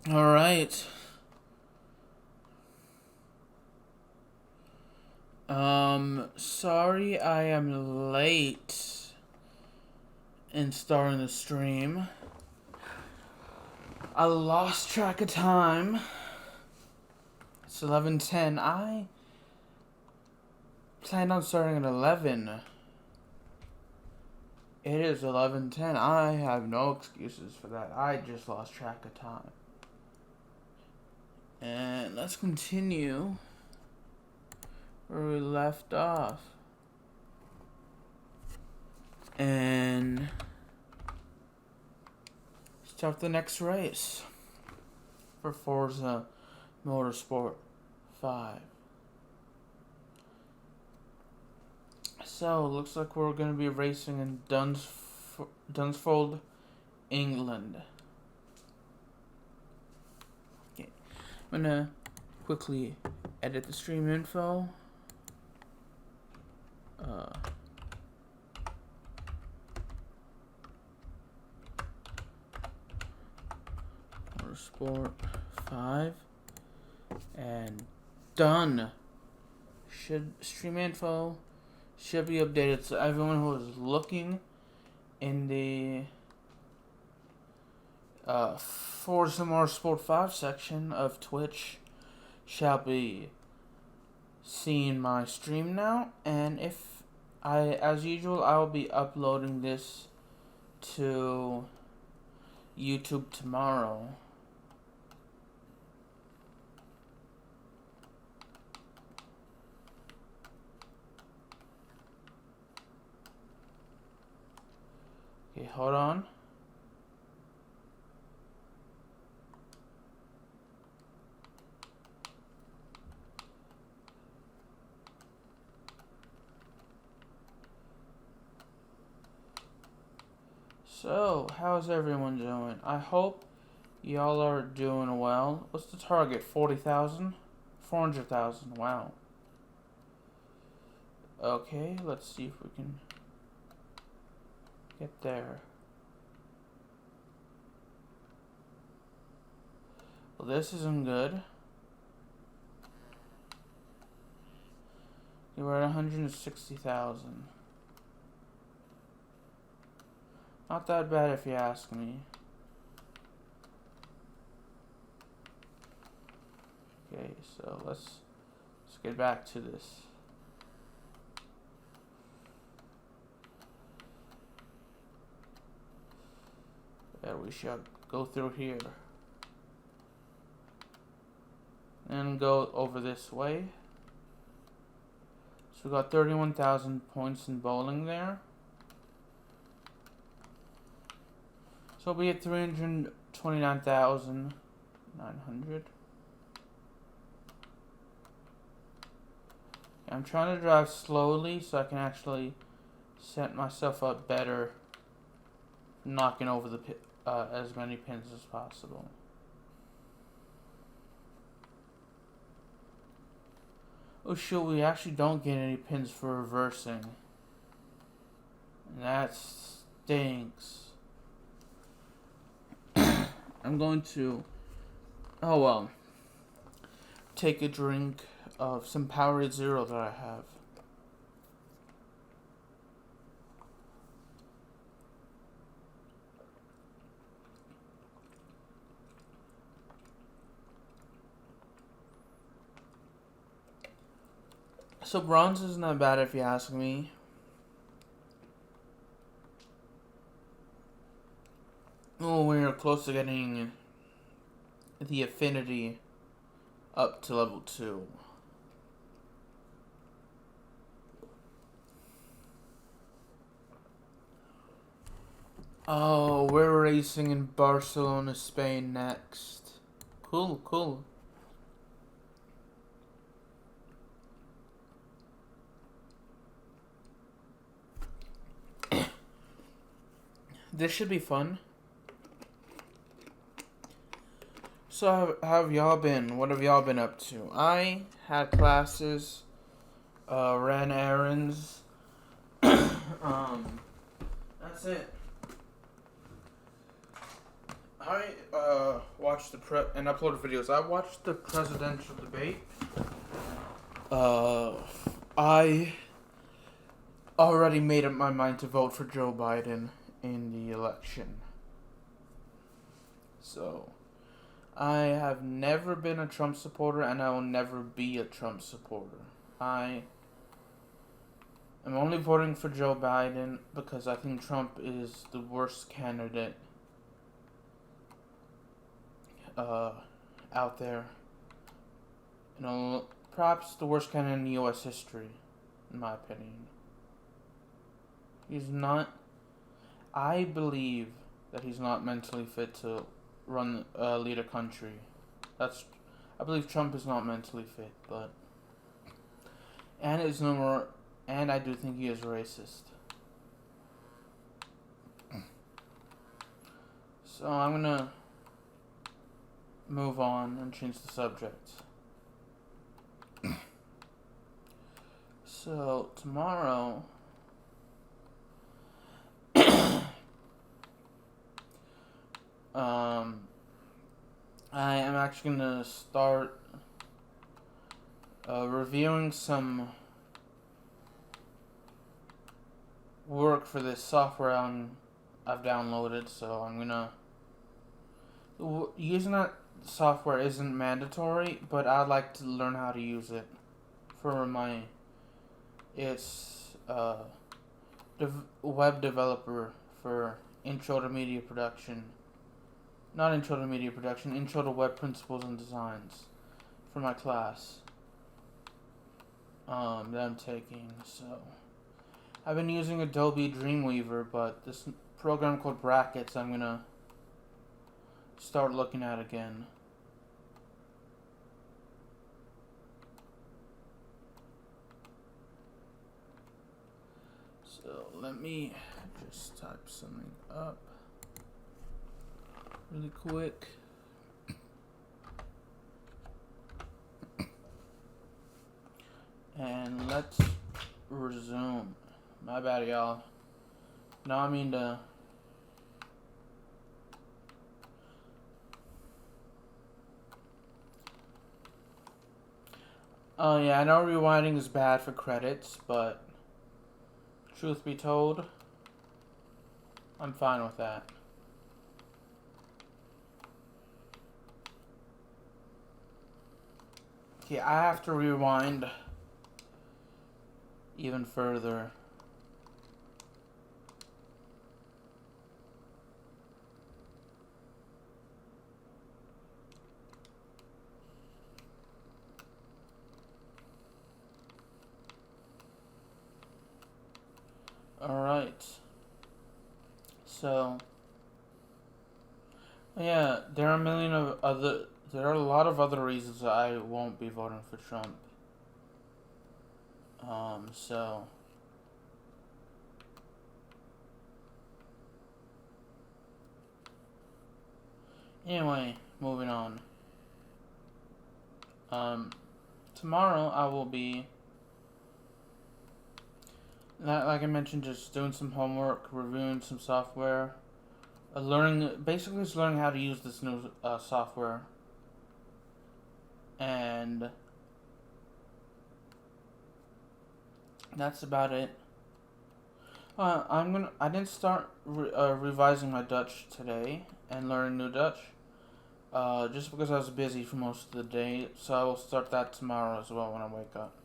Alright. Sorry I am late in starting the stream. I lost track of time. It's 11:10. I planned on starting at 11. It is 11:10. I have no excuses for that. I just lost track of time. And let's continue where we left off. And start the next race for Forza Motorsport 5. So, looks like we're going to be racing in Dunsfold, England. Okay. I'm going to quickly edit the stream info. Motorsport 5. And done. Stream info should be updated, so everyone who is looking in the Forza Motorsport 5 section of Twitch shall be seeing my stream now. And as usual, I will be uploading this to YouTube tomorrow. Okay, hold on. So, how's everyone doing? I hope y'all are doing well. What's the target? 40,000? 400,000. Wow. Okay, let's see if we can get there. Well, this isn't good. We're at 160,000. Not that bad if you ask me. Okay, so let's get back to this. There, we shall go through here. And go over this way. So we got 31,000 points in bowling there. So we'll be at 329,900. I'm trying to drive slowly so I can actually set myself up better, knocking over the as many pins as possible. Oh shoot, we actually don't get any pins for reversing. And that stinks. I'm going to, oh well, take a drink of some Powerade Zero that I have. So bronze isn't that bad if you ask me. Oh, we're close to getting the affinity up to level 2. Oh, we're racing in Barcelona, Spain next. Cool, cool. This should be fun. So how have y'all been? What have y'all been up to? I had classes, ran errands. That's it. I watched and uploaded videos. I watched the presidential debate. I already made up my mind to vote for Joe Biden in the election. So, I have never been a Trump supporter, and I will never be a Trump supporter. I am only voting for Joe Biden because I think Trump is the worst candidate out there. You know, perhaps the worst candidate in U.S. history, in my opinion. He's not. I believe that he's not mentally fit to lead a country. I believe Trump is not mentally fit, and I do think he is racist. So I'm gonna move on and change the subject. So tomorrow, I am actually gonna start reviewing some work for this software I've downloaded. So I'm gonna using that software isn't mandatory, but I'd like to learn how to use it for web developer for intro to media production. Not intro to media production, intro to web principles and designs for my class that I'm taking. So I've been using Adobe Dreamweaver, but this program called Brackets I'm gonna start looking at again. So let me just type something up really quick. And let's resume. My bad, y'all. No, I mean to. Oh yeah, I know rewinding is bad for credits, but truth be told, I'm fine with that. Okay, I have to rewind even further. Alright. So, yeah, there are a lot of other reasons I won't be voting for Trump. So anyway, moving on. Tomorrow I will be, like I mentioned, just doing some homework, reviewing some software, basically just learning how to use this new software, and that's about it. I didn't start revising my Dutch today and learning new Dutch, just because I was busy for most of the day. So I will start that tomorrow as well when I wake up.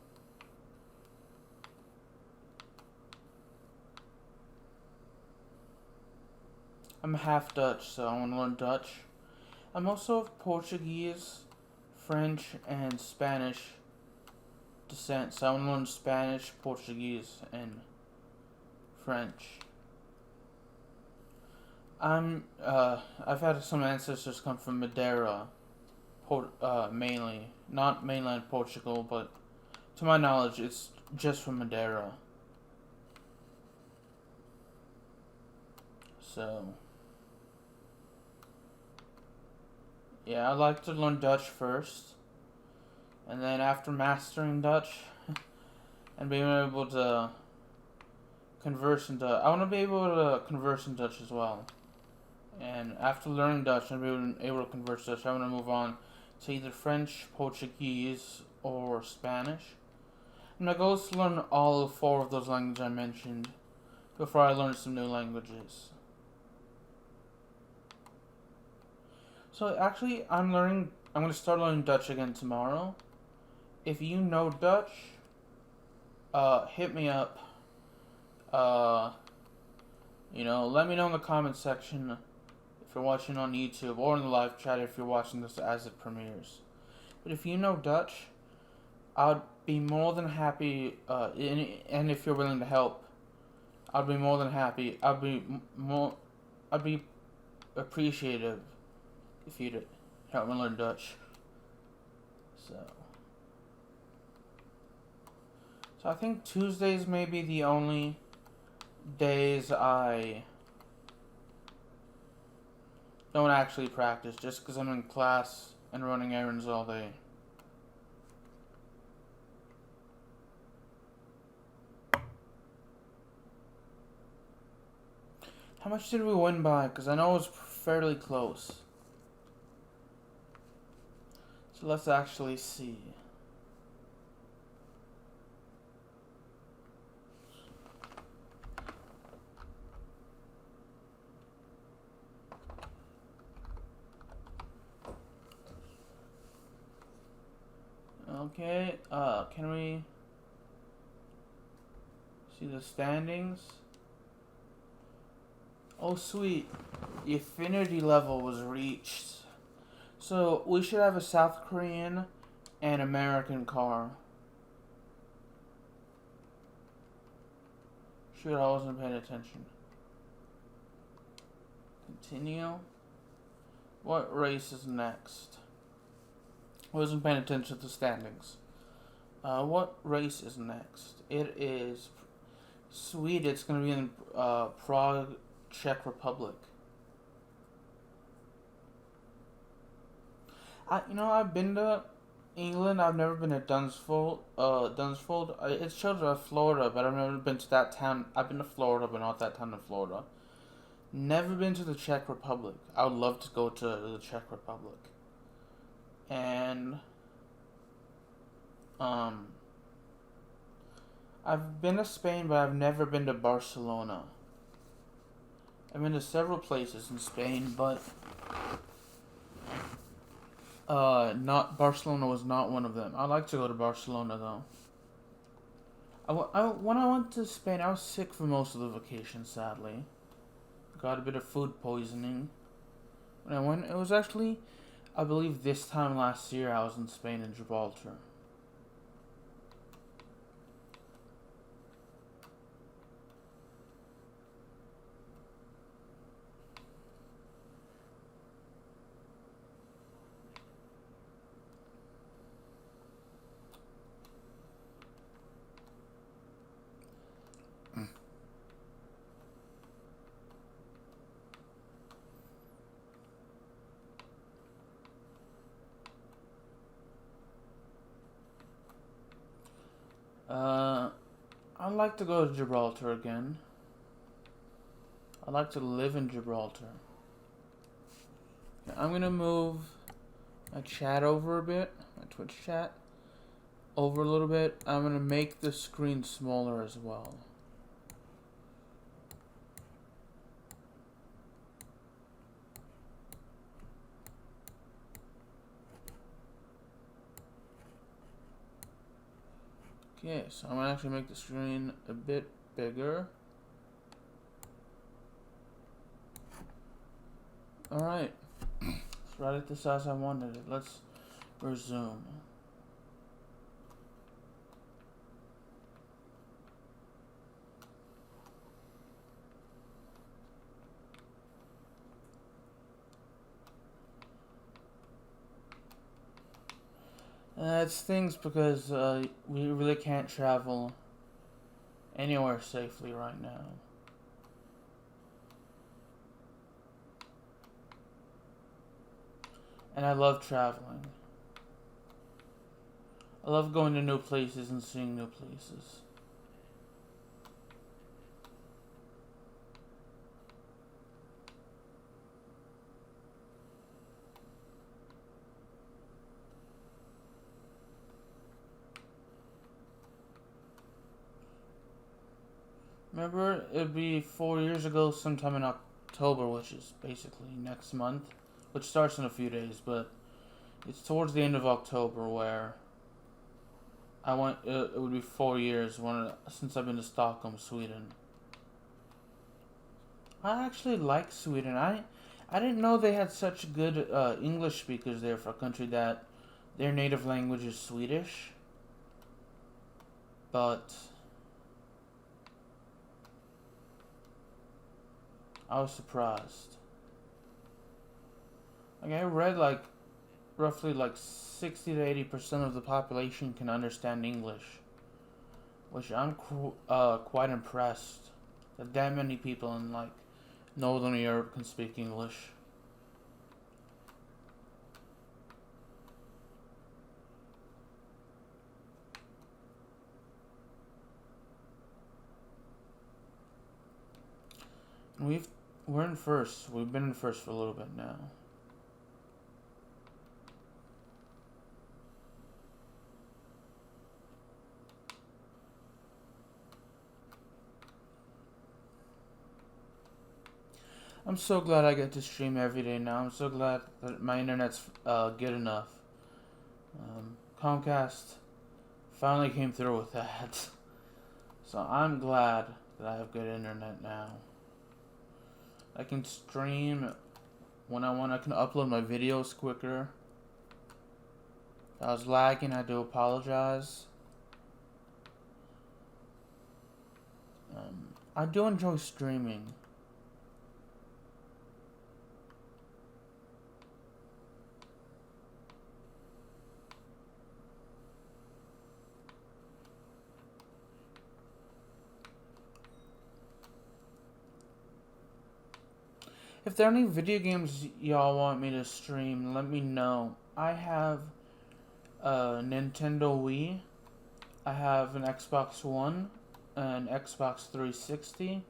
I'm half Dutch, so I want to learn Dutch. I'm also of Portuguese, French, and Spanish descent, so I want to learn Spanish, Portuguese, and French. I've had some ancestors come from Madeira, mainly, not mainland Portugal, but to my knowledge, it's just from Madeira. So, yeah, I'd like to learn Dutch first, and then after mastering Dutch and being able to converse in Dutch, I want to be able to converse in Dutch as well. And after learning Dutch and being able to converse Dutch, I'm going to move on to either French, Portuguese, or Spanish. And my goal is to learn all 4 of those languages I mentioned before I learn some new languages. So actually, I'm going to start learning Dutch again tomorrow. If you know Dutch, hit me up. Let me know in the comment section if you're watching on YouTube, or in the live chat if you're watching this as it premieres. But if you know Dutch, I'd be more than happy, and if you're willing to help, I'd be more than happy. I'd be appreciative if you'd help me learn Dutch. So I think Tuesdays may be the only days I don't actually practice, just because I'm in class and running errands all day. How much did we win by? Because I know it was fairly close. So let's actually see. Okay, can we see the standings? Oh sweet, the affinity level was reached. So we should have a South Korean and American car. Shoot, I wasn't paying attention. Continue. What race is next? I wasn't paying attention to the standings. What race is next? It is sweet. It's going to be in Prague, Czech Republic. I've been to England. I've never been to Dunsfold. It shows Florida, but I've never been to that town. I've been to Florida, but not that town in Florida. Never been to the Czech Republic. I would love to go to the Czech Republic. And I've been to Spain, but I've never been to Barcelona. I've been to several places in Spain, but not Barcelona was not one of them. I'd like to go to Barcelona though. When I went to Spain, I was sick for most of the vacation. Sadly, got a bit of food poisoning. When I went, it was actually, I believe, this time last year I was in Spain and Gibraltar. I'd like to go to Gibraltar again. I'd like to live in Gibraltar. Okay, I'm gonna move my chat over a bit, my Twitch chat over a little bit. I'm gonna make the screen smaller as well. Okay, so I'm gonna actually make the screen a bit bigger. Alright, it's right at the size I wanted it. Let's resume. It stings because we really can't travel anywhere safely right now. And I love traveling. I love going to new places and seeing new places. Remember, it'd be 4 years ago, sometime in October, which is basically next month, which starts in a few days, but it's towards the end of October where I went. It would be 4 years since I've been to Stockholm, Sweden. I actually like Sweden. I didn't know they had such good English speakers there for a country that their native language is Swedish. But I was surprised. Like, I read like roughly like 60 to 80% of the population can understand English, which I'm quite impressed that many people in like Northern Europe can speak English. We're in first. We've been in first for a little bit now. I'm so glad I get to stream every day now. I'm so glad that my internet's good enough. Comcast finally came through with that. So I'm glad that I have good internet now. I can stream when I want. I can upload my videos quicker. If I was lagging, I do apologize. I do enjoy streaming. If there are any video games y'all want me to stream, let me know. I have a Nintendo Wii, I have an Xbox One, an Xbox 360,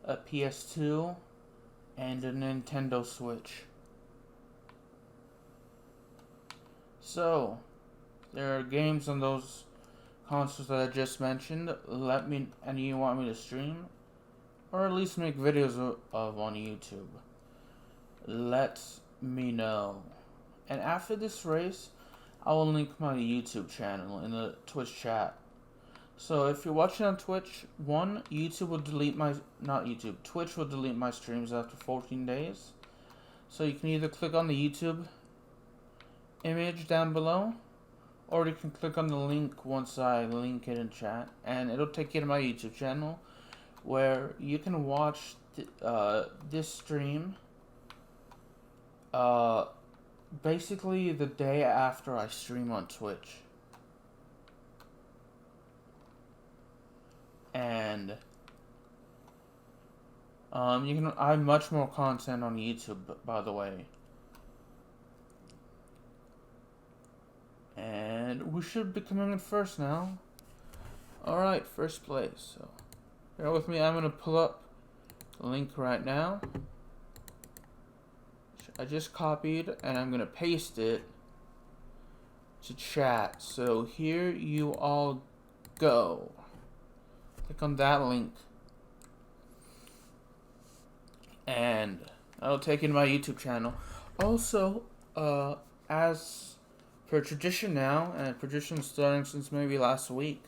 a PS2, and a Nintendo Switch. So, there are games on those consoles that I just mentioned. And you want me to stream, or at least make videos of on YouTube. Let me know. And after this race, I will link my YouTube channel in the Twitch chat. So if you're watching on Twitch, Twitch will delete my streams after 14 days. So you can either click on the YouTube image down below, or you can click on the link once I link it in chat, and it'll take you to my YouTube channel, where you can watch this stream basically the day after I stream on Twitch. And I have much more content on YouTube, by the way. And we should be coming in first now. Alright, first place. So bear with me, I'm gonna pull up the link right now. I just copied, and I'm gonna paste it to chat. So here you all go. Click on that link, and that'll take you to my YouTube channel. Also, as per tradition now, and tradition starting since maybe last week.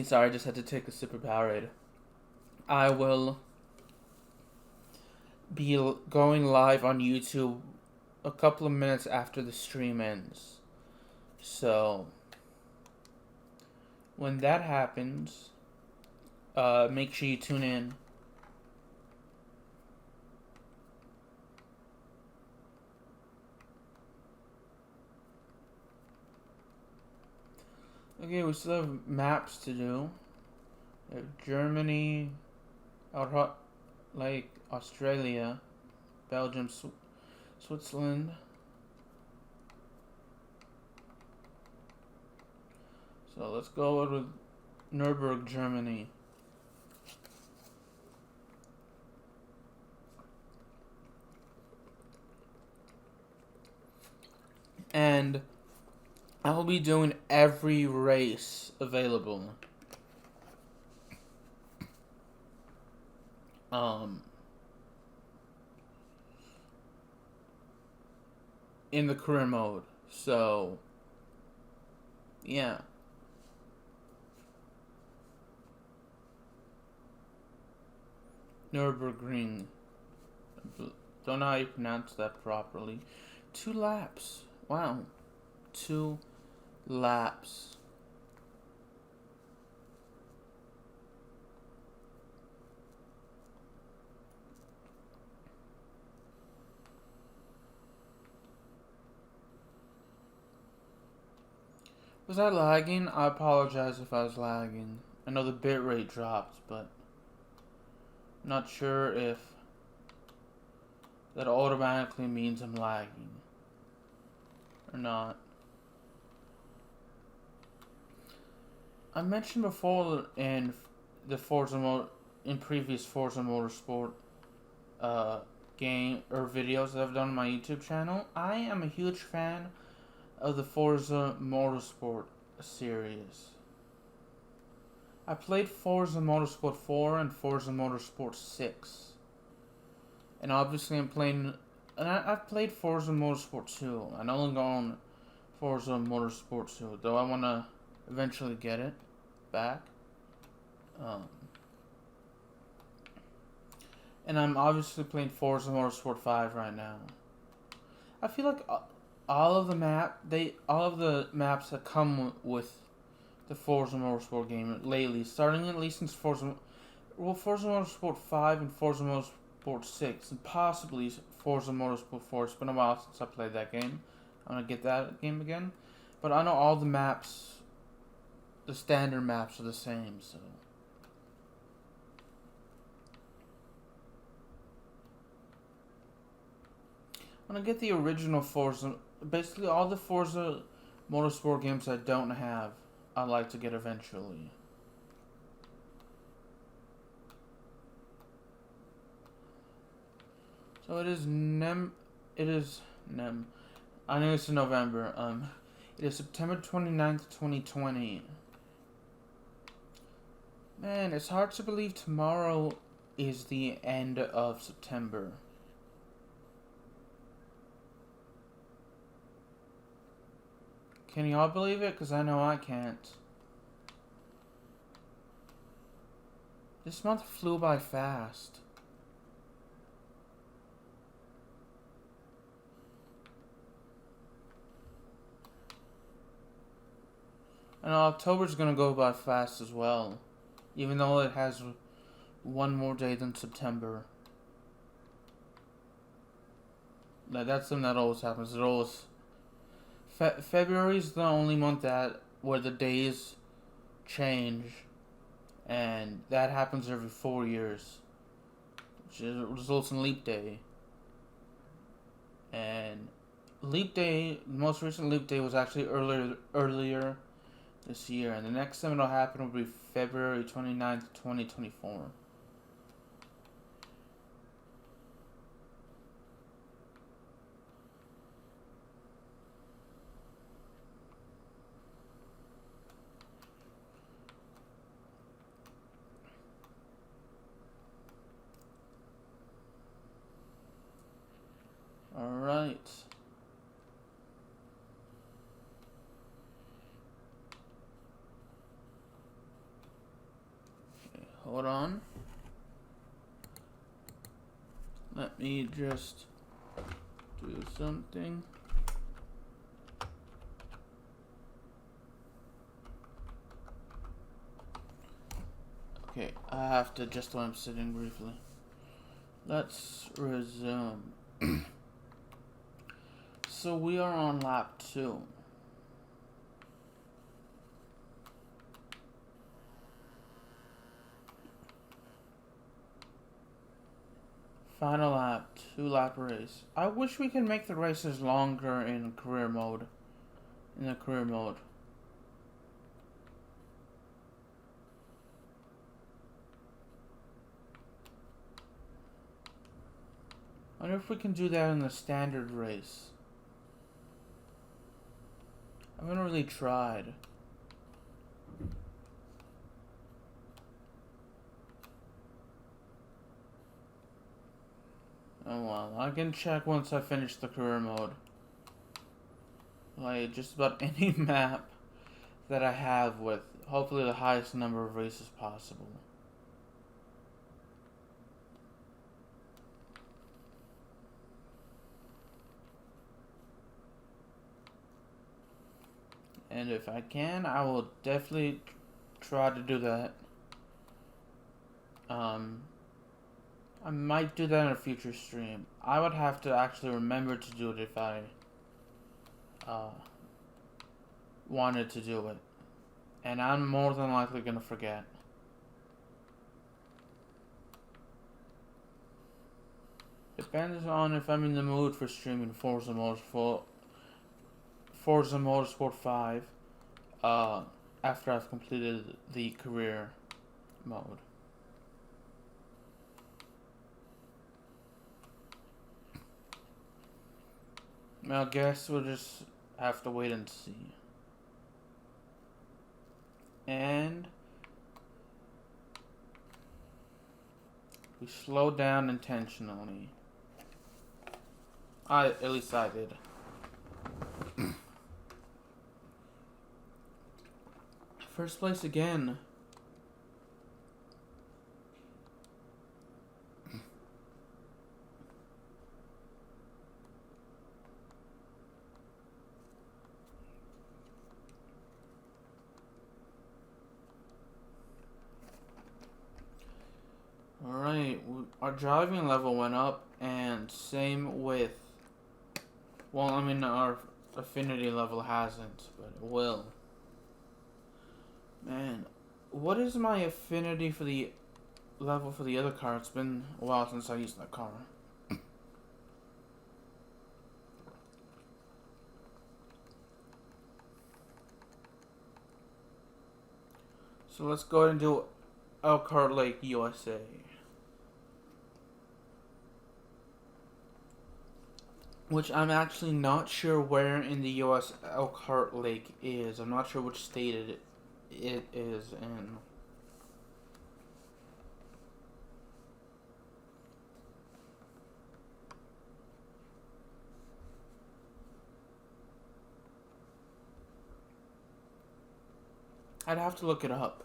Sorry, I just had to take a sip of Powerade. I will be going live on YouTube a couple of minutes after the stream ends. So when that happens, make sure you tune in. Okay, we still have maps to do. We have Germany, like Australia, Belgium, Switzerland. So let's go with Nürburgring, Germany. And I will be doing every race available. in the career mode. So, yeah. NÜRBURGRING. Don't know how you pronounce that properly. 2 laps. Wow. 2 laps. Was I lagging? I apologize if I was lagging. I know the bitrate dropped, but I'm not sure if that automatically means I'm lagging or not. I mentioned before in the previous Forza Motorsport game or videos that I've done on my YouTube channel, I am a huge fan of the Forza Motorsport series. I played Forza Motorsport 4 and Forza Motorsport 6. And obviously I'm playing... And I've played Forza Motorsport 2. I no longer own Forza Motorsport 2, though I want to eventually get it back. And I'm obviously playing Forza Motorsport 5 right now. I feel like all of the maps that come with the Forza Motorsport game lately, starting at least since Forza Motorsport 5 and Forza Motorsport 6, and possibly Forza Motorsport 4. It's been a while since I played that game. I'm gonna get that game again, but I know all the maps, the standard maps, are the same. So I'm gonna get the original Forza. Basically, all the Forza Motorsport games I don't have, I'd like to get eventually. So it is I know it's in November. It is September 29th, 2020. Man, it's hard to believe tomorrow is the end of September. Can y'all believe it? Because I know I can't. This month flew by fast. And October's gonna go by fast as well. Even though it has one more day than September. That's something that always happens. It always... February's the only month where the days change. And that happens every 4 years. Which results in Leap Day. And Leap Day, the most recent Leap Day was actually earlier this year, and the next time it'll happen will be February 29th, 2024. Alright. Hold on. Let me just do something. Okay, I have to adjust where I'm sitting briefly. Let's resume. So we are on lap 2. Final lap, 2-lap race. I wish we could make the races longer in career mode. In the career mode. I wonder if we can do that in the standard race. I haven't really tried. Oh well, I can check once I finish the career mode. Like, just about any map that I have with hopefully the highest number of races possible. And if I can, I will definitely try to do that. I might do that in a future stream. I would have to actually remember to do it if I wanted to do it. And I'm more than likely gonna forget. Depends on if I'm in the mood for streaming Forza Motorsport 5 after I've completed the career mode. I guess we'll just have to wait and see. And we slowed down intentionally. At least I did. First place again. Alright, our driving level went up, and same with, well, I mean, our affinity level hasn't, but it will. Man, what is my affinity for the level for the other car? It's been a while since I used that car. So let's go ahead and do Elkhart Lake, USA. Which I'm actually not sure where in the US Elkhart Lake is. I'm not sure which state it is in. I'd have to look it up.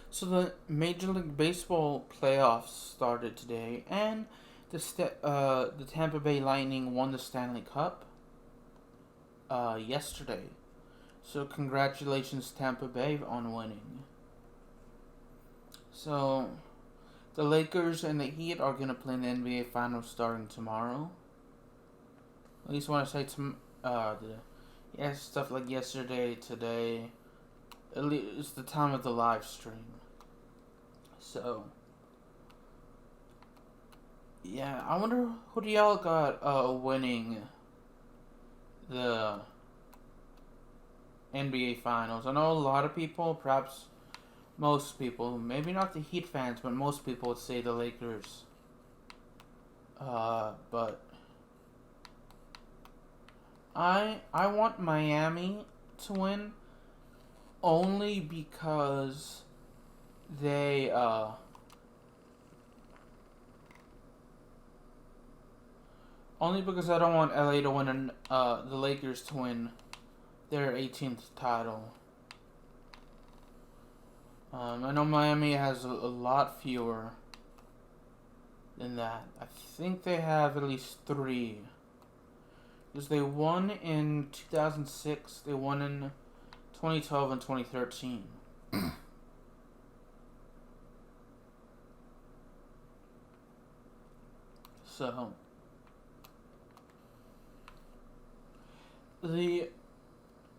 So the Major League Baseball playoffs started today, and the Tampa Bay Lightning won the Stanley Cup yesterday. So congratulations, Tampa Bay, on winning. So the Lakers and the Heat are gonna play in the NBA Finals starting tomorrow. At least when I say stuff like yesterday, today. At least it's the time of the live stream. So yeah, I wonder who do y'all got winning the NBA Finals. I know a lot of people, perhaps most people, maybe not the Heat fans, but most people would say the Lakers. But I want Miami to win only because they only because I don't want LA to win and the Lakers to win their 18th title. I know Miami has a lot fewer than that. I think they have at least 3. Because they won in 2006, they won in 2012 and 2013. So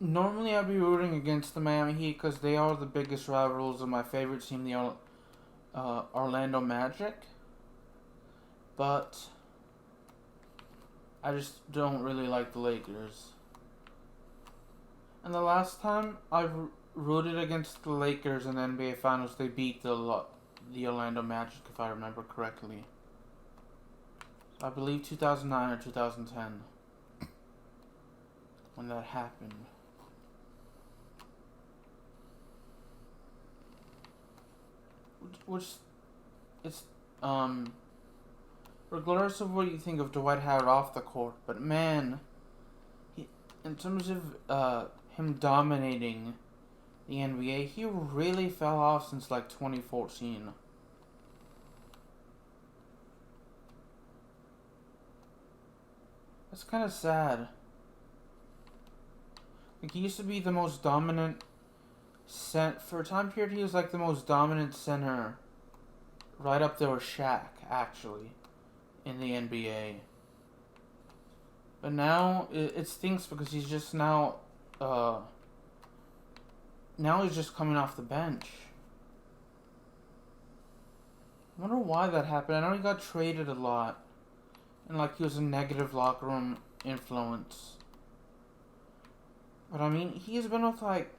normally I'd be rooting against the Miami Heat because they are the biggest rivals of my favorite team, the Orlando Magic. But I just don't really like the Lakers. And the last time I rooted against the Lakers in the NBA Finals, they beat the Orlando Magic, if I remember correctly. I believe 2009 or 2010 when that happened. Which it's regardless of what you think of Dwight Howard off the court, but man, in terms of him dominating the NBA, he really fell off since like 2014. That's kind of sad. Like, he used to be the most dominant for a time period. He was like the most dominant center, right up there with Shaq, actually, in the NBA. But now it stinks because he's just now he's just coming off the bench. I wonder why that happened. I know he got traded a lot, and like he was a negative locker room influence. But I mean, he's been with like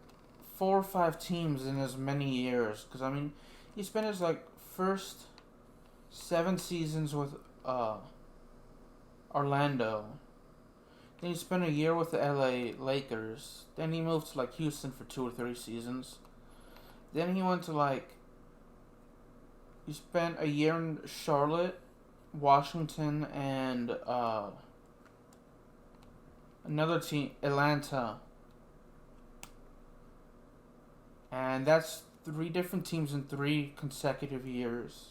4 or 5 teams in as many years. Because I mean, he spent his like first 7 seasons with Orlando. Then he spent a year with the LA Lakers. Then he moved to like Houston for 2 or 3 seasons. Then he went to like, he spent a year in Charlotte, Washington, and another team, Atlanta. And that's 3 different teams in 3 consecutive years.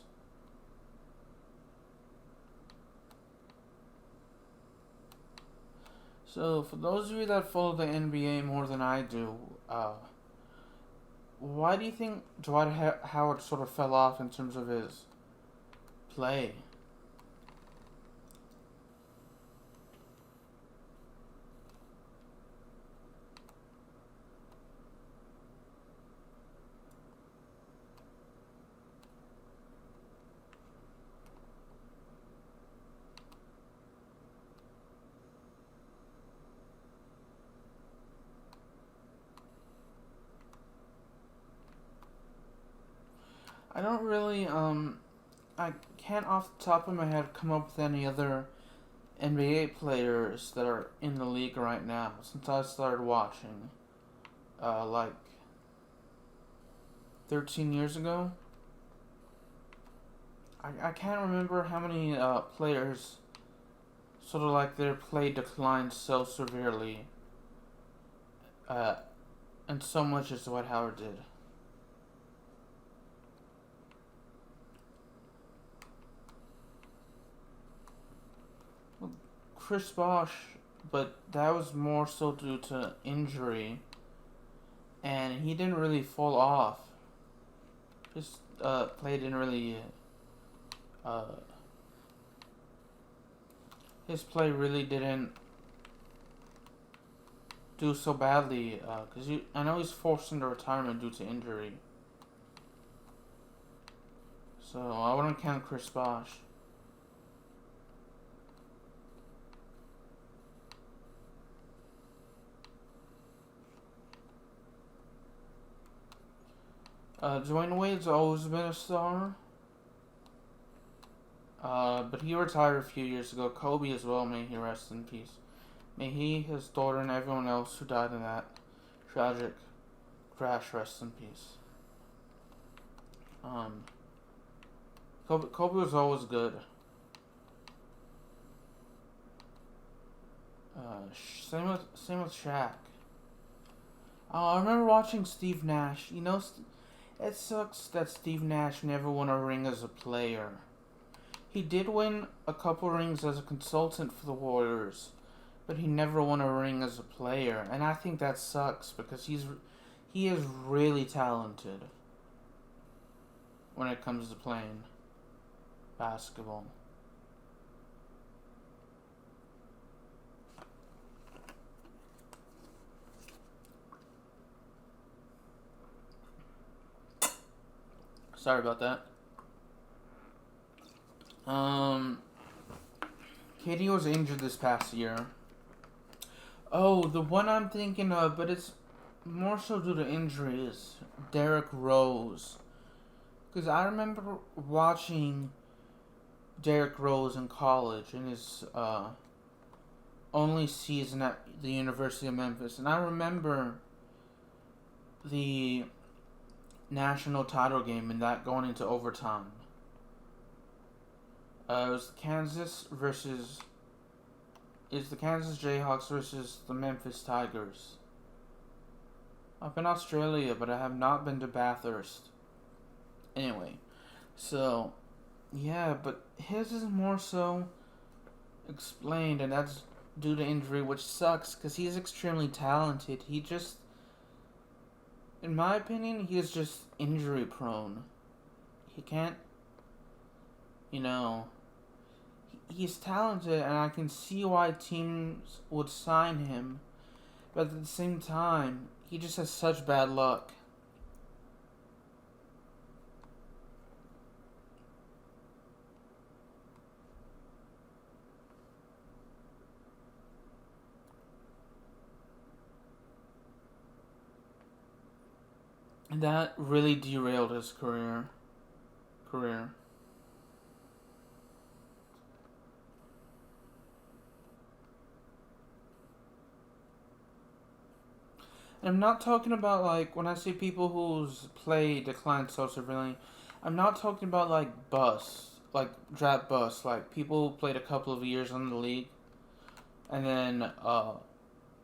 So, for those of you that follow the NBA more than I do, why do you think Dwight Howard sort of fell off in terms of his play? I don't really, I can't off the top of my head come up with any other NBA players that are in the league right now since I started watching, like 13 years ago. I can't remember how many players sort of like their play declined so severely, and so much as Dwight Howard did. Chris Bosh, but that was more so due to injury, and he didn't really fall off. His play didn't really, his play really didn't do so badly, because I know he's forced into retirement due to injury. So I wouldn't count Chris Bosh. Dwayne Wade's always been a star. But he retired a few years ago. Kobe as well, may he rest in peace. May he, his daughter, and everyone else who died in that tragic crash rest in peace. Kobe was always good. Same with Shaq. I remember watching Steve Nash. You know, it sucks that Steve Nash never won a ring as a player. He did win a couple rings as a consultant for the Warriors, but he never won a ring as a player, and I think that sucks because he is really talented when it comes to playing basketball. Sorry about that. KD was injured this past year. Oh, the one I'm thinking of, but it's more so due to injuries, Derrick Rose. Because I remember watching Derrick Rose in college in his only season at the University of Memphis. And I remember the national title game and that going into overtime. It was the Kansas versus. It's the Kansas Jayhawks versus the Memphis Tigers. I've been to Australia, but I have not been to Bathurst. Anyway, so yeah, but his is more so explained, and that's due to injury, which sucks because he's extremely talented. He just, in my opinion, he is just injury prone. He can't, you know, he's talented, and I can see why teams would sign him, but at the same time, he just has such bad luck. And that really derailed his career. And I'm not talking about, like, when I say people whose play declined so severely, I'm not talking about, like, busts, like, draft busts, like, people who played a couple of years in the league, and then,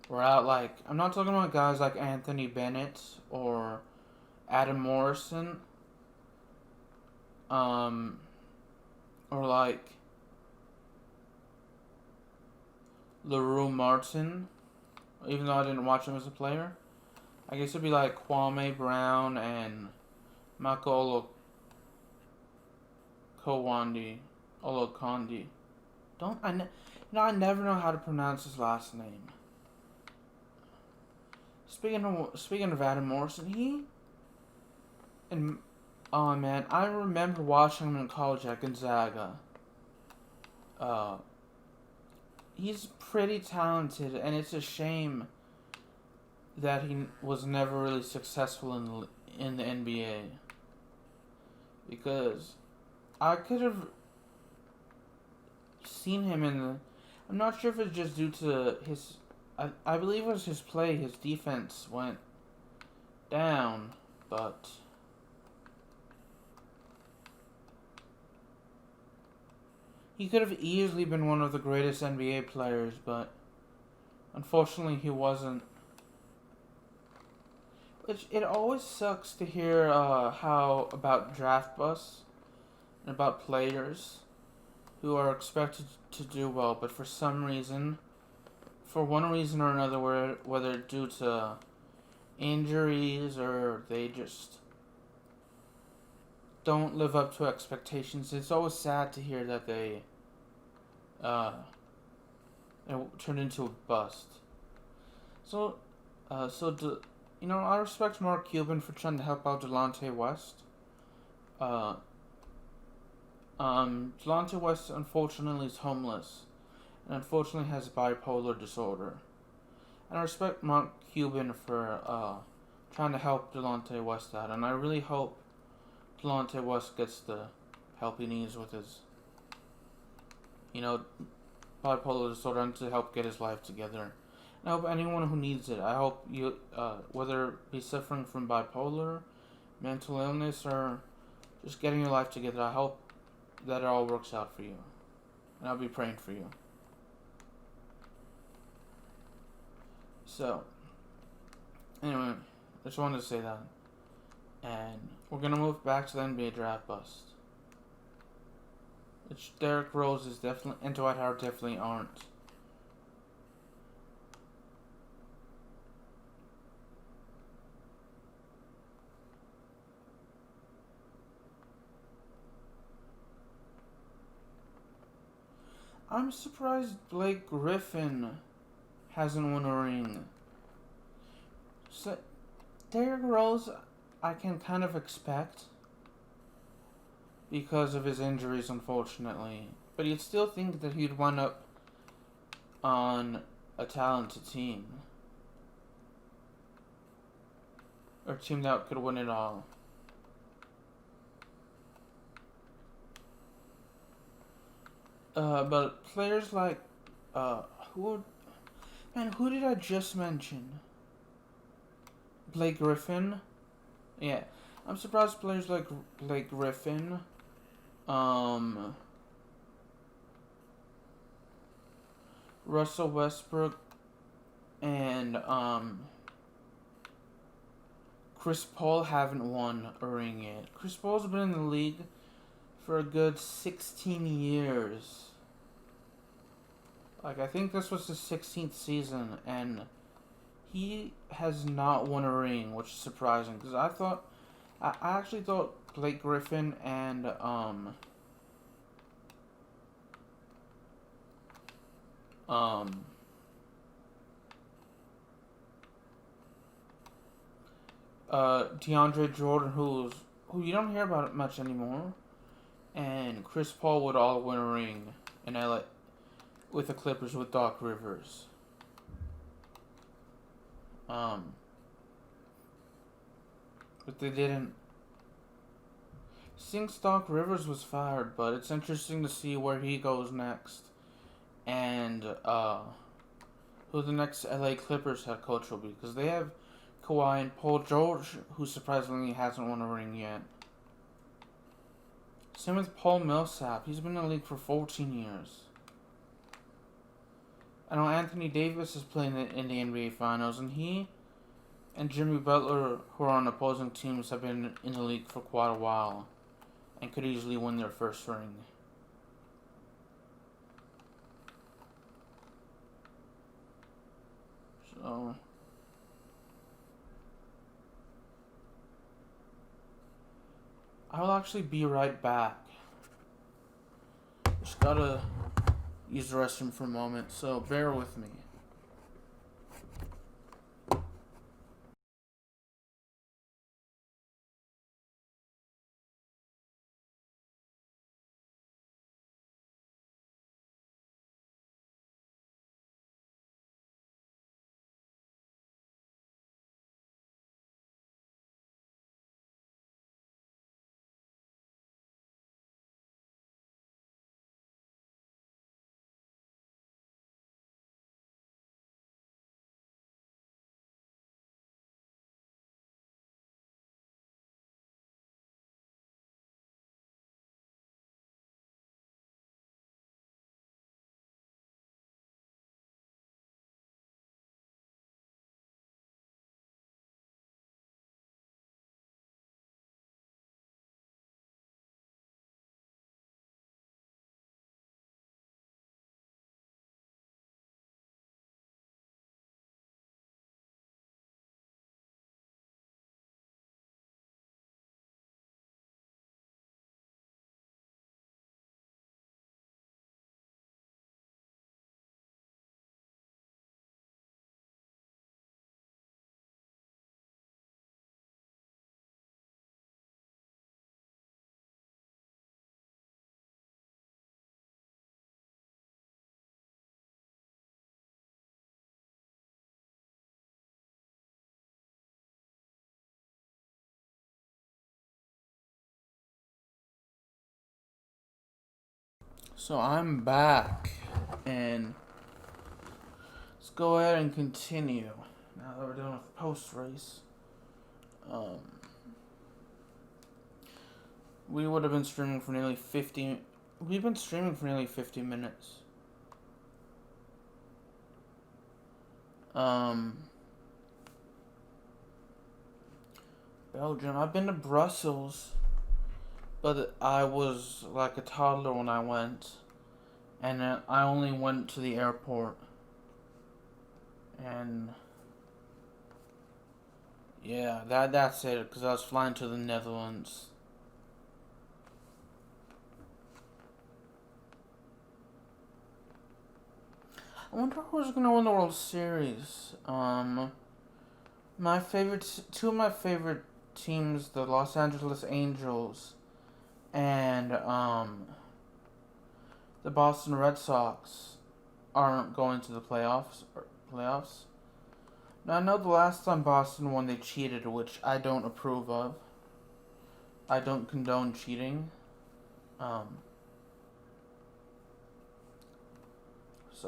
were out, like, I'm not talking about guys like Anthony Bennett, or Adam Morrison, or, like, LaRue Martin, even though I didn't watch him as a player. I guess it'd be like Kwame Brown and Mako Olokandi. I never know how to pronounce his last name. Speaking of Adam Morrison, oh man, I remember watching him in college at Gonzaga. He's pretty talented, and it's a shame that he was never really successful in the NBA, because I could have seen him in the. I'm not sure if it's just due to his. I believe it was his play. His defense went down, but he could have easily been one of the greatest NBA players, but unfortunately he wasn't. It always sucks to hear how about draft busts and about players who are expected to do well, but for some reason, for one reason or another, whether due to injuries or they just don't live up to expectations, it's always sad to hear that they it turned into a bust. So, I respect Mark Cuban for trying to help out Delonte West. Delonte West unfortunately is homeless, and unfortunately has bipolar disorder. And I respect Mark Cuban for trying to help Delonte West out, and I really hope Delonte West gets the help he needs with his, bipolar disorder, and to help get his life together. I hope anyone who needs it, I hope you, whether it be suffering from bipolar, mental illness, or just getting your life together, I hope that it all works out for you. And I'll be praying for you. So, anyway, I just wanted to say that. And we're going to move back to the NBA draft bust. Which Derrick Rose is definitely, and Dwight Howard definitely aren't. I'm surprised Blake Griffin hasn't won a ring. So, Derrick Rose, I can kind of expect because of his injuries, unfortunately. But you'd still think that he'd wind up on a talented team. Or a team that could win it all. But players like, who did I just mention? Blake Griffin? Yeah. I'm surprised players like Blake Griffin, Russell Westbrook and Chris Paul haven't won a ring yet. Chris Paul's been in the league for a good 16 years. Like, I think this was his 16th season, and he has not won a ring, which is surprising, because I actually thought Blake Griffin and, DeAndre Jordan, who you don't hear about it much anymore, and Chris Paul would all win a ring in LA with the Clippers with Doc Rivers. But they didn't. Since Doc Rivers was fired, but it's interesting to see where he goes next, and who the next LA Clippers head coach will be, because they have Kawhi and Paul George, who surprisingly hasn't won a ring yet. Same with Paul Millsap. He's been in the league for 14 years. I know Anthony Davis is playing in the NBA Finals, and he and Jimmy Butler, who are on opposing teams, have been in the league for quite a while and could easily win their first ring. So I will actually be right back. Just gotta use the restroom for a moment, so bear with me. So I'm back, and let's go ahead and continue. Now that we're done with post race, we would have been streaming for nearly 50. We've been streaming for nearly 50 minutes. Belgium. I've been to Brussels, but I was like a toddler when I went, and I only went to the airport, and yeah, that's it, because I was flying to the Netherlands. I wonder who's gonna win the World Series. Two of my favorite teams, the Los Angeles Angels and the Boston Red Sox, aren't going to the playoffs. Now, I know the last time Boston won, they cheated, which I don't approve of. I don't condone cheating. So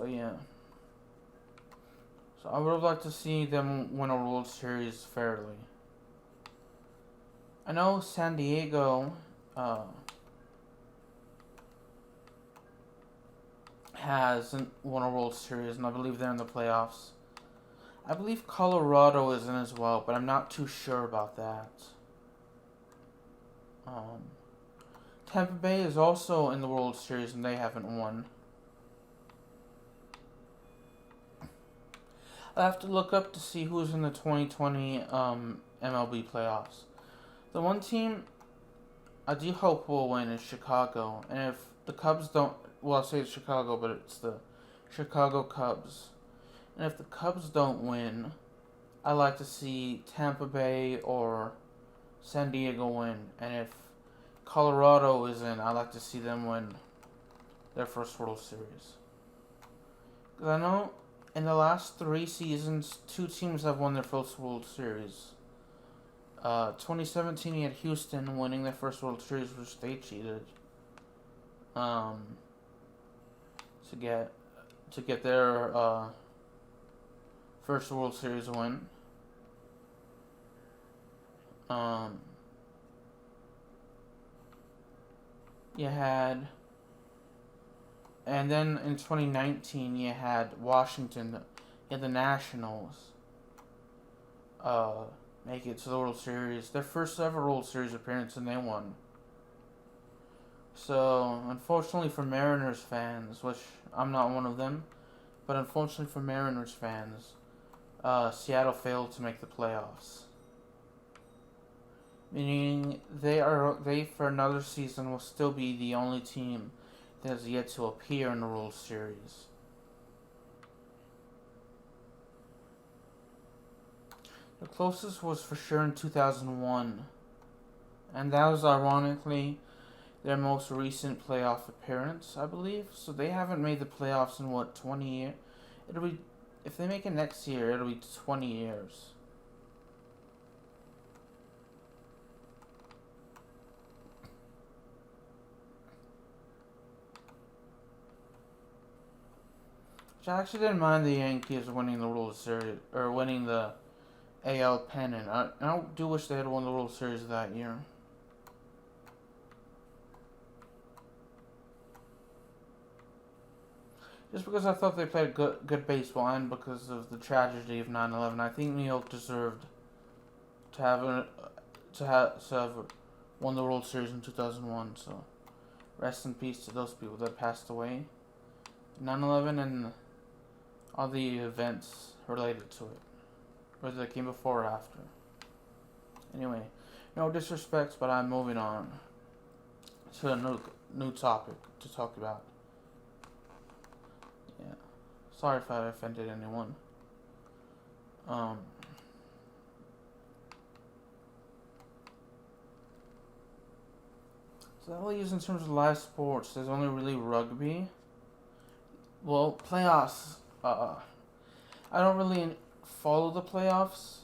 yeah. So I would have liked to see them win a World Series fairly. I know San Diego hasn't won a World Series, and I believe they're in the playoffs. I believe Colorado is in as well, but I'm not too sure about that. Tampa Bay is also in the World Series, and they haven't won. I have to look up to see who's in the 2020 MLB playoffs. The one team I do hope will win is Chicago, and if the Cubs don't, well, I say it's Chicago, but it's the Chicago Cubs. And if the Cubs don't win, I like to see Tampa Bay or San Diego win. And if Colorado is in, I like to see them win their first World Series. Because I know in the last 3 seasons, 2 teams have won their first World Series. 2017, you had Houston winning their first World Series, which they cheated. To get their first World Series win. You had, and then in 2019 you had Washington, you had the Nationals make it to the World Series, their first ever World Series appearance, and they won. So, unfortunately for Mariners fans, which I'm not one of them, but unfortunately for Mariners fans, Seattle failed to make the playoffs. Meaning they for another season will still be the only team that has yet to appear in the World Series. The closest was for sure in 2001, and that was ironically their most recent playoff appearance, I believe. So they haven't made the playoffs in 20 years? It'll be, if they make it next year, it'll be 20 years. Which I actually didn't mind the Yankees winning the World Series, or winning the AL pennant. I do wish they had won the World Series that year. Just because I thought they played good baseball, and because of the tragedy of 9/11, I think New York deserved to have won the World Series in 2001. So, rest in peace to those people that passed away. 9/11 and all the events related to it, whether they came before or after. Anyway, no disrespect, but I'm moving on to a new topic to talk about. Yeah, sorry if I offended anyone. So that leaves in terms of live sports. There's only really rugby. Well, playoffs. I don't really follow the playoffs,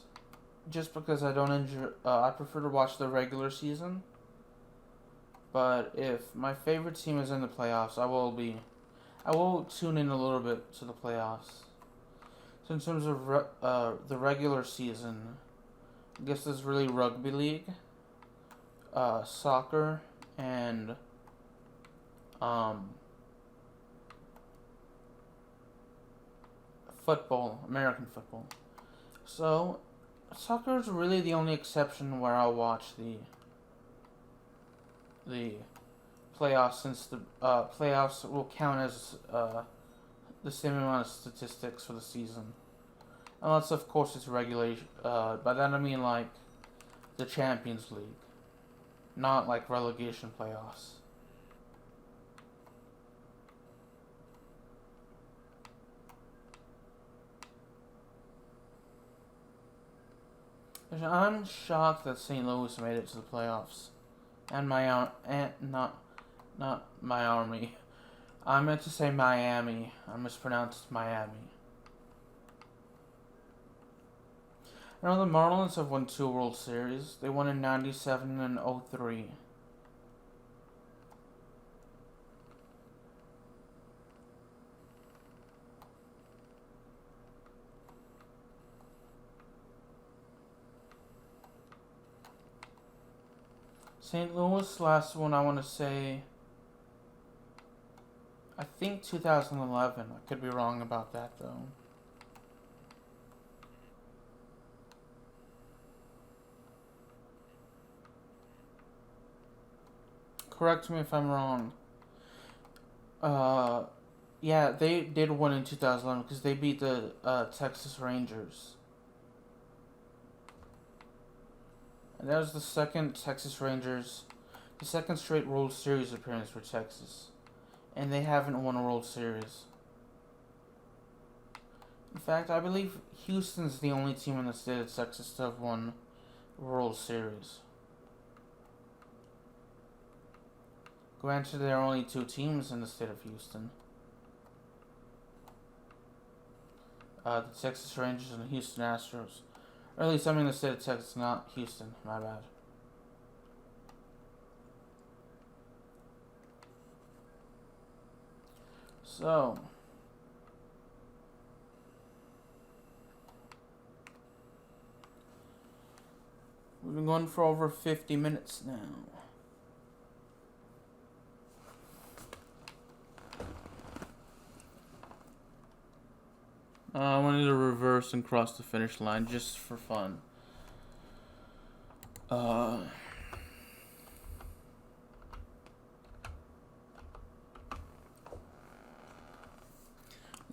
just because I don't enjoy. I prefer to watch the regular season. But if my favorite team is in the playoffs, I will tune in a little bit to the playoffs. So in terms of the regular season, I guess there's really rugby league, soccer, and football, American football. So, soccer is really the only exception where I'll watch the playoffs, since the playoffs will count as the same amount of statistics for the season. Unless, of course, it's regulation. By that I mean like the Champions League, not like relegation playoffs. I'm shocked that St. Louis made it to the playoffs, and not my army. I meant to say Miami. I mispronounced Miami. I know the Marlins have won 2 World Series. They won in '97 and '03. St. Louis last one, I want to say, I think 2011. I could be wrong about that though. Correct me if I'm wrong. Yeah, they did win in 2011 because they beat the Texas Rangers. And that was the second straight World Series appearance for Texas. And they haven't won a World Series. In fact, I believe Houston's the only team in the state of Texas to have won a World Series. Granted, there are only 2 teams in the state of Houston. The Texas Rangers and the Houston Astros. Or at least I'm in the state of Texas, not Houston. My bad. So, we've been going for over 50 minutes now. I wanted to reverse and cross the finish line just for fun.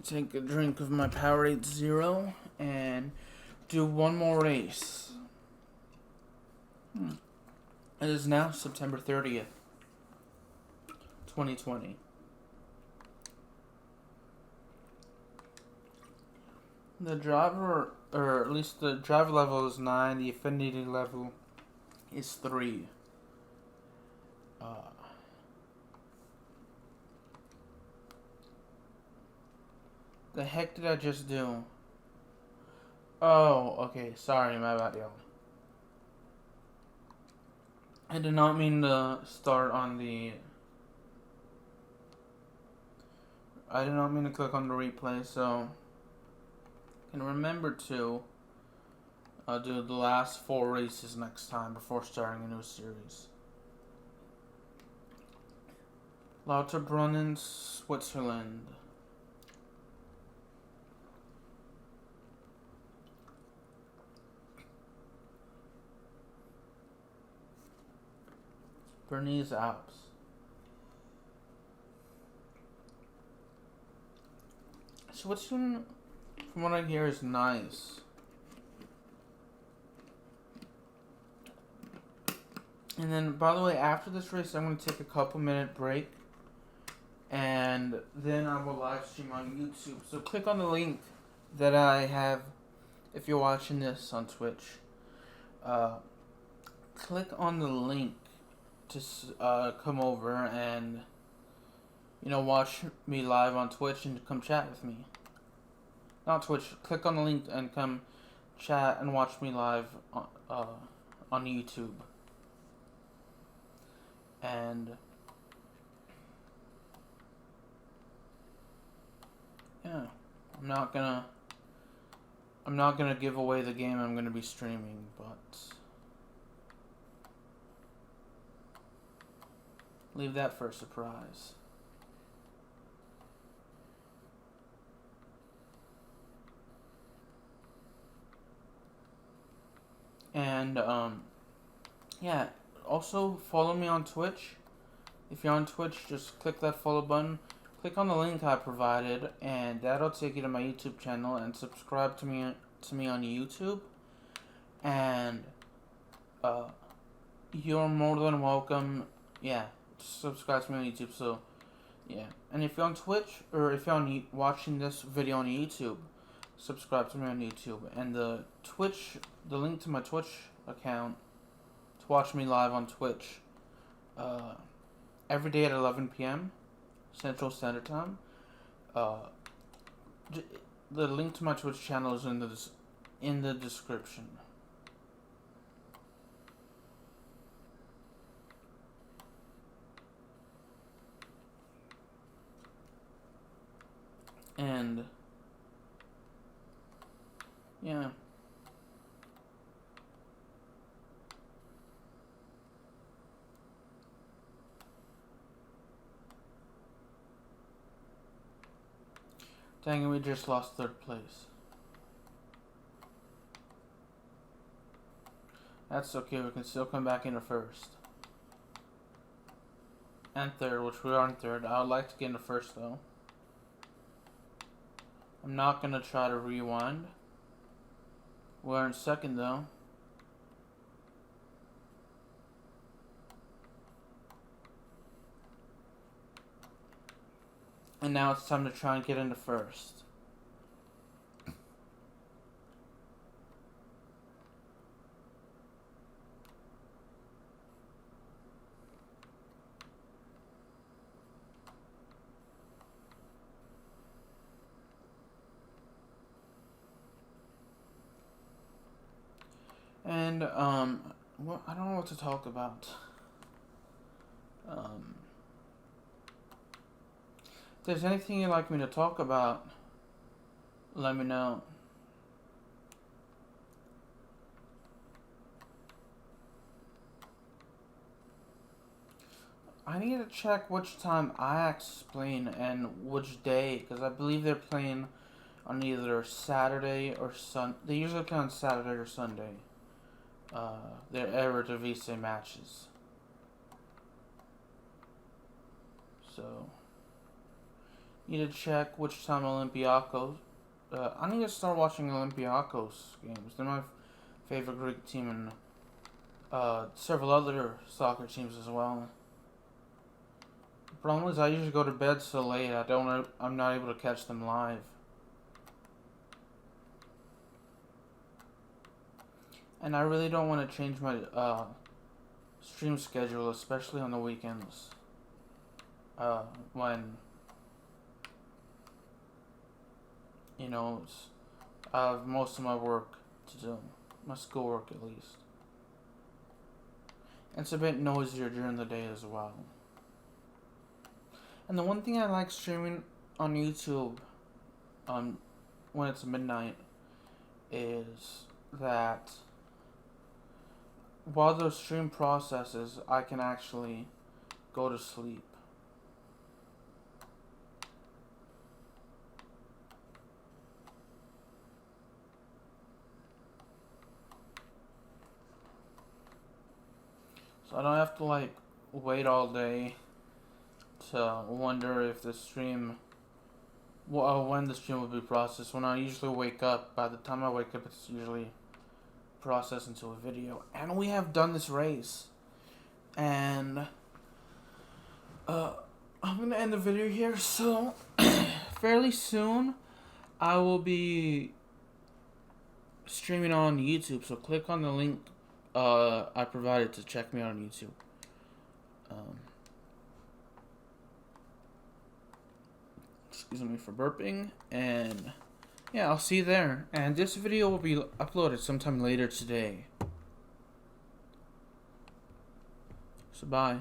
Take a drink of my Powerade Zero and do one more race. It is now September 30th, 2020. The driver, or at least the driver level is 9, the affinity level is 3. The heck did I just do? Oh, okay, sorry, my bad, y'all. I did not mean to start on the... I did not mean to click on the replay, so... And remember to do the last 4 races next time before starting a new series. Lauterbrunnen, Switzerland. Bernese Alps. Switzerland, from what I hear, is nice. And then, by the way, after this race, I'm going to take a couple-minute break. And then I will live stream on YouTube. So click on the link that I have if you're watching this on Twitch. Click on the link to come over and, you know, watch me live on Twitch and come chat with me. Not Twitch. Click on the link and come chat and watch me live on YouTube. And yeah, I'm not gonna give away the game I'm gonna be streaming, but leave that for a surprise. And yeah, also follow me on Twitch. If you're on Twitch, just click that follow button. Click on the link I provided, and that'll take you to my YouTube channel. And subscribe to me on YouTube. And you're more than welcome. Yeah, subscribe to me on YouTube. So yeah, and if you're on Twitch or if you're watching this video on YouTube, subscribe to me on YouTube. And the link to my Twitch account to watch me live on Twitch every day at 11 p.m. Central Standard Time. The link to my Twitch channel is in the description. And yeah. Dang it, we just lost third place. That's okay, we can still come back into first. And third, which we are in third. I would like to get into first though. I'm not gonna try to rewind. We're in second though. And now it's time to try and get into first. And, well, I don't know what to talk about. If there's anything you'd like me to talk about, let me know. I need to check which time Ajax is playing and which day, because I believe they're playing on either Saturday or Sunday. They usually play on Saturday or Sunday. Their Eredivisie matches. So, need to check which time Olympiacos. I need to start watching Olympiacos games. They're my favorite Greek team, and several other soccer teams as well. The problem is I usually go to bed so late. I'm not able to catch them live. And I really don't want to change my stream schedule, especially on the weekends. When, you know, I have most of my work to do. My schoolwork, at least. And it's a bit noisier during the day as well. And the one thing I like streaming on YouTube, when it's midnight, is that while the stream processes, I can actually go to sleep. So I don't have to like wait all day to wonder if the stream, when the stream will be processed. When I usually wake up, by the time I wake up, it's usually processed into a video. And we have done this race, and I'm gonna end the video here. So fairly soon I will be streaming on YouTube, so click on the link I provided to check me out on YouTube. Excuse me for burping, and yeah, I'll see you there. And this video will be uploaded sometime later today. So bye.